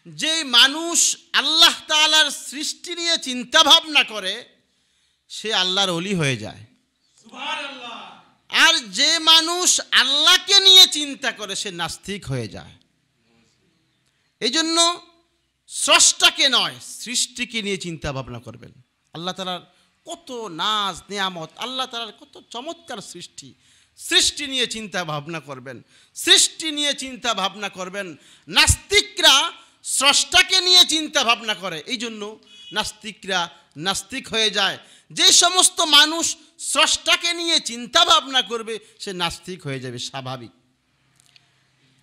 যে মানুষ আল্লাহ তাআলার সৃষ্টি নিয়ে চিন্তা ভাবনা করে সে আল্লাহর ওলি হয়ে যায়। সুবহানাল্লাহ। আর যে মানুষ আল্লাহকে নিয়ে চিন্তা করে সে নাস্তিক হয়ে যায়। এই জন্য স্রষ্টাকে নয় সৃষ্টিকে নিয়ে চিন্তা ভাবনা করবেন। আল্লাহ তাআলার কত নাজ নিয়ামত, আল্লাহ তাআলার কত চমৎকার সৃষ্টি, সৃষ্টি নিয়ে চিন্তা ভাবনা করবেন, সৃষ্টি নিয়ে চিন্তা ভাবনা করবেন। নাস্তিকরা স্রষ্টাকে নিয়ে চিন্তা ভাবনা করে, এই জন্য নাস্তিকরা নাস্তিক হয়ে যায়। যে সমস্ত মানুষ স্রষ্টাকে নিয়ে চিন্তা ভাবনা করবে সে নাস্তিক হয়ে যাবে, স্বাভাবিক।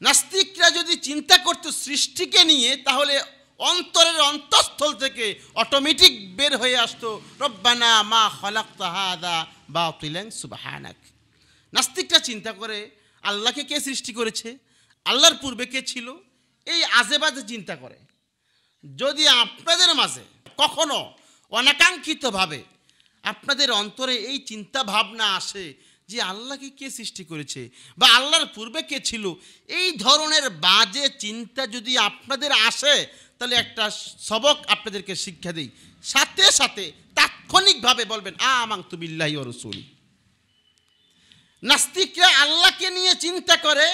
নাস্তিকরা যদি চিন্তা করতো সৃষ্টিকে নিয়ে তাহলে অন্তরের অন্তঃস্থল থেকে অটোমেটিক বের হয়ে আসতো রব্বানা মা খালাকতা হাযা বাতিলান সুবহানাক। নাস্তিকরা চিন্তা করে আল্লাহকে কে সৃষ্টি করেছে, আল্লাহর পূর্বে কে ছিল, এই আজেবাজে চিন্তা করে। যদি আপনাদের মাঝে কখনো অনাকাঙ্ক্ষিতভাবে আপনাদের অন্তরে এই চিন্তা ভাবনা আসে যে আল্লাহকে কে সৃষ্টি করেছে বা আল্লাহর পূর্বে কে ছিল, এই ধরনের বাজে চিন্তা যদি আপনাদের আসে তাহলে একটা সবক আপনাদেরকে শিক্ষা দিই, সাথে সাথে তাৎক্ষণিকভাবে বলবেন আমানতু বিল্লাহি ওয়া রাসূলি। নাস্তিকরা আল্লাহকে নিয়ে চিন্তা করে,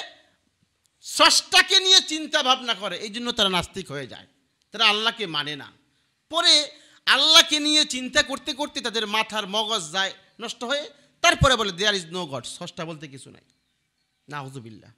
স্রষ্টাকে নিয়ে চিন্তা ভাবনা করে, এই জন্য তারা নাস্তিক হয়ে যায়, তারা আল্লাহকে মানে না। পরে আল্লাহকে নিয়ে চিন্তা করতে করতে তাদের মাথার মগজ যায় নষ্ট হয়ে, তারপরে বলে দেয়ার ইজ নো গড, স্রষ্টা বলতে কিছু নাই। নাউযুবিল্লাহ।